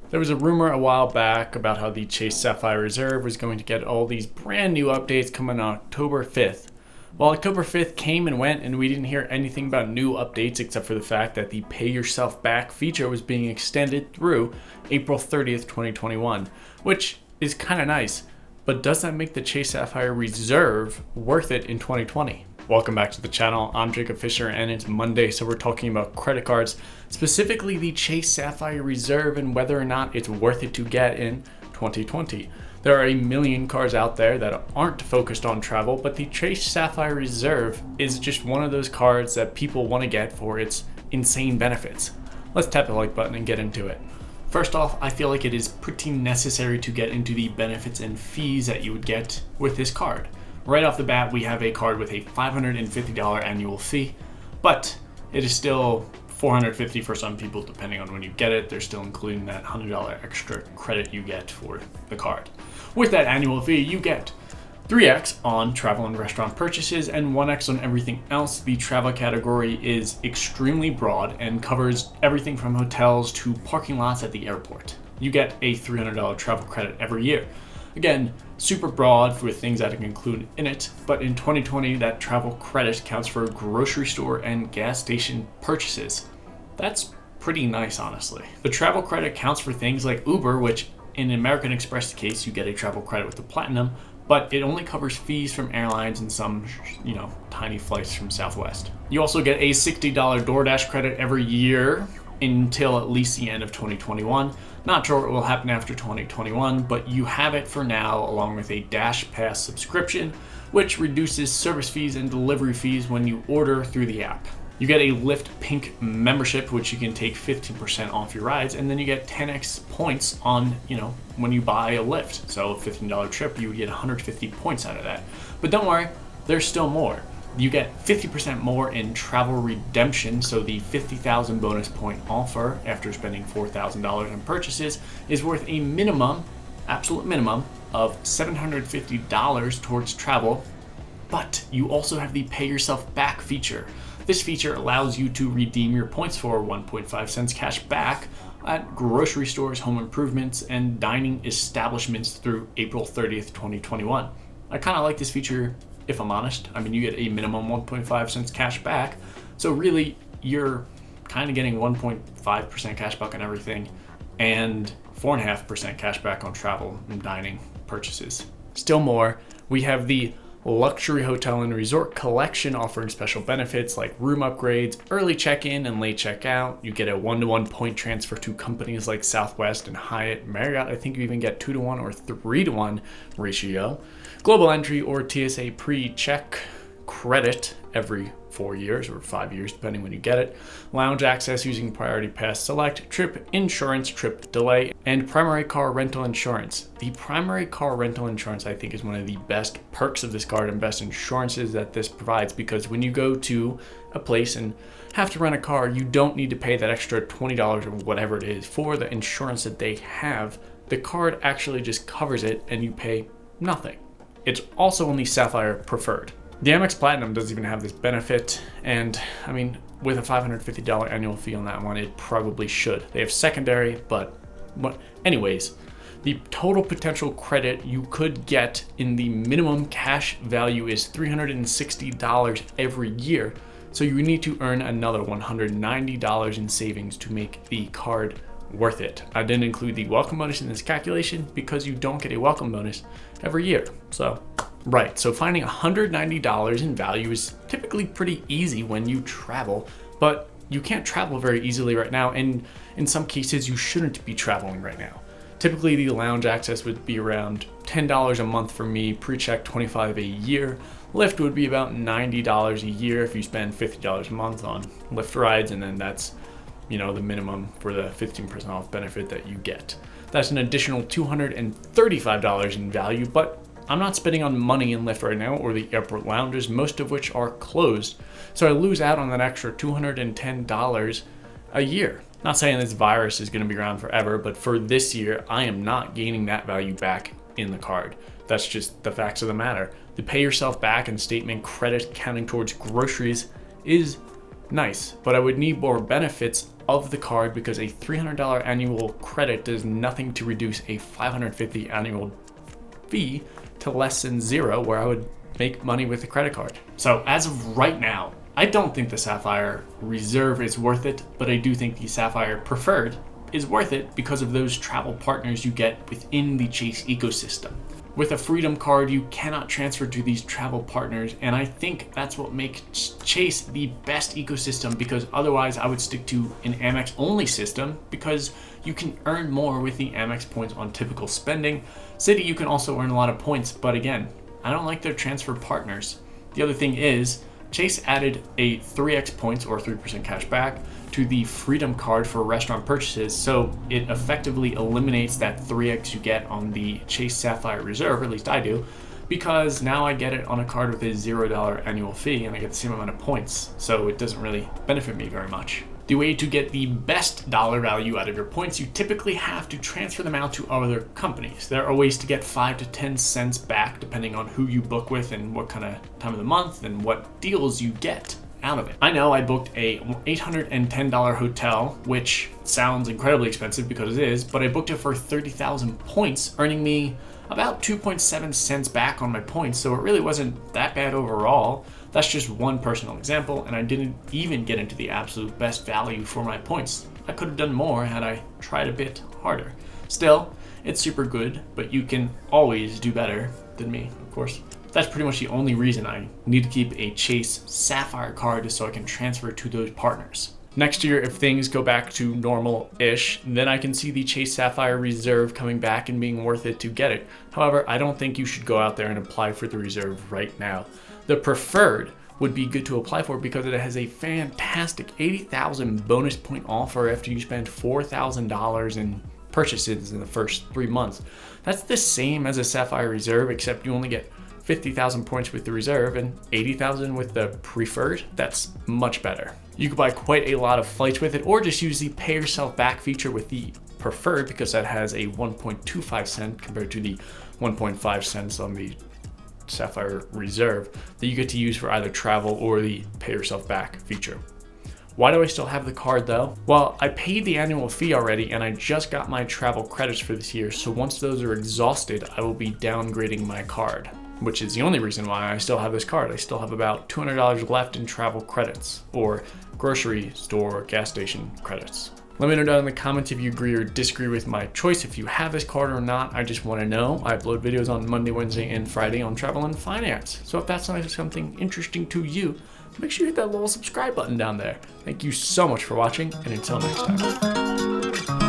There was a rumor a while back about how the Chase Sapphire Reserve was going to get all these brand new updates coming on October 5th. Well, October 5th came and went, and we didn't hear anything about new updates except for the fact that the Pay Yourself Back feature was being extended through April 30th, 2021, which is kind of nice. But does that make the Chase Sapphire Reserve worth it in 2020? Welcome back to the channel. I'm Jacob Fisher, and it's Monday, so we're talking about credit cards, specifically the Chase Sapphire Reserve and whether or not it's worth it to get in 2020. There are a million cards out there that aren't focused on travel, but the Chase Sapphire Reserve is just one of those cards that people want to get for its insane benefits. Let's tap the like button and get into it. First off, I feel like it is pretty necessary to get into the benefits and fees that you would get with this card. Right off the bat, we have a card with a $550 annual fee, but it is still $450 for some people depending on when you get it. They're still including that $100 extra credit you get for the card. With that annual fee, you get 3x on travel and restaurant purchases and 1x on everything else. The travel category is extremely broad and covers everything from hotels to parking lots at the airport. You get a $300 travel credit every year. Again, super broad for things that it can include in it, but in 2020, that travel credit counts for grocery store and gas station purchases. That's pretty nice, honestly. The travel credit counts for things like Uber, which in American Express case, you get a travel credit with the Platinum, but it only covers fees from airlines and some, tiny flights from Southwest. You also get a $60 DoorDash credit every year until at least the end of 2021. Not sure what will happen after 2021, but you have it for now along with a Dash Pass subscription, which reduces service fees and delivery fees when you order through the app. You get a Lyft Pink membership, which you can take 15% off your rides, and then you get 10x points on, when you buy a Lyft. So a $15 trip, you would get 150 points out of that. But don't worry, there's still more. You get 50% more in travel redemption, so the 50,000 bonus point offer after spending $4,000 in purchases is worth a absolute minimum of $750 towards travel, but you also have the Pay Yourself Back feature. This feature allows you to redeem your points for 1.5 cents cash back at grocery stores, home improvements, and dining establishments through April 30th, 2021. I kind of like this feature, if I'm honest. I mean, you get a minimum 1.5 cents cash back. So really, you're kind of getting 1.5% cash back on everything and 4.5% cash back on travel and dining purchases. Still more, we have the Luxury Hotel and Resort Collection offering special benefits like room upgrades, early check-in and late check-out. You get a 1-to-1 point transfer to companies like Southwest and Hyatt. Marriott, I think you even get 2-to-1 or 3-to-1 ratio. Global entry or TSA pre-check credit every 4 years or 5 years, depending when you get it. Lounge access using Priority Pass Select, trip insurance, trip delay, and primary car rental insurance. The primary car rental insurance, I think, is one of the best perks of this card and best insurances that this provides, because when you go to a place and have to rent a car, you don't need to pay that extra $20 or whatever it is for the insurance that they have. The card actually just covers it and you pay nothing. It's also only Sapphire preferred. The Amex Platinum doesn't even have this benefit, and I mean, with a $550 annual fee on that one, it probably should. They have secondary, but anyways, the total potential credit you could get in the minimum cash value is $360 every year, so you need to earn another $190 in savings to make the card worth it. I didn't include the welcome bonus in this calculation because you don't get a welcome bonus every year. So finding $190 in value is typically pretty easy when you travel, but you can't travel very easily right now, and in some cases you shouldn't be traveling right now. Typically the lounge access would be around $10 a month for me, pre-check $25 a year. Lyft would be about $90 a year if you spend $50 a month on Lyft rides, and then that's the minimum for the 15% off benefit that you get. That's an additional $235 in value, but I'm not spending on money in Lyft right now or the airport lounges, most of which are closed. So I lose out on that extra $210 a year. Not saying this virus is going to be around forever, but for this year, I am not gaining that value back in the card. That's just the facts of the matter. The Pay Yourself Back and statement credit counting towards groceries is nice, but I would need more benefits of the card because a $300 annual credit does nothing to reduce a $550 annual fee to less than zero, where I would make money with a credit card. So as of right now, I don't think the Sapphire Reserve is worth it, but I do think the Sapphire Preferred is worth it because of those travel partners you get within the Chase ecosystem. With a Freedom card, you cannot transfer to these travel partners, and I think that's what makes Chase the best ecosystem, because otherwise I would stick to an Amex only system because you can earn more with the Amex points on typical spending. Citi, you can also earn a lot of points, but again, I don't like their transfer partners. The other thing is, Chase added a 3x points or 3% cash back to the Freedom card for restaurant purchases, so it effectively eliminates that 3x you get on the Chase Sapphire Reserve, or at least I do, because now I get it on a card with a $0 annual fee and I get the same amount of points, so it doesn't really benefit me very much. The way to get the best dollar value out of your points, you typically have to transfer them out to other companies. There are ways to get 5 to 10 cents back depending on who you book with and what kind of time of the month and what deals you get out of it. I know I booked a $810 hotel, which sounds incredibly expensive because it is, but I booked it for 30,000 points, earning me about 2.7 cents back on my points, so it really wasn't that bad overall. That's just one personal example, and I didn't even get into the absolute best value for my points. I could have done more had I tried a bit harder. Still, it's super good, but you can always do better than me, of course. That's pretty much the only reason I need to keep a Chase Sapphire card, is so I can transfer to those partners. Next year, if things go back to normal-ish, then I can see the Chase Sapphire Reserve coming back and being worth it to get it. However, I don't think you should go out there and apply for the Reserve right now. The Preferred would be good to apply for because it has a fantastic 80,000 bonus point offer after you spend $4,000 in purchases in the first 3 months. That's the same as a Sapphire Reserve, except you only get 50,000 points with the Reserve and 80,000 with the Preferred. That's much better. You could buy quite a lot of flights with it, or just use the pay yourself back feature with the Preferred, because that has a 1.25 cent compared to the 1.5 cents on the Sapphire Reserve that you get to use for either travel or the pay yourself back feature. Why do I still have the card though? Well, I paid the annual fee already and I just got my travel credits for this year, so once those are exhausted, I will be downgrading my card, which is the only reason why I still have this card. I still have about $200 left in travel credits, or grocery store, gas station credits. Let me know down in the comments if you agree or disagree with my choice, if you have this card or not. I just want to know. I upload videos on Monday, Wednesday, and Friday on travel and finance. So if that sounds like something interesting to you, make sure you hit that little subscribe button down there. Thank you so much for watching, and until next time.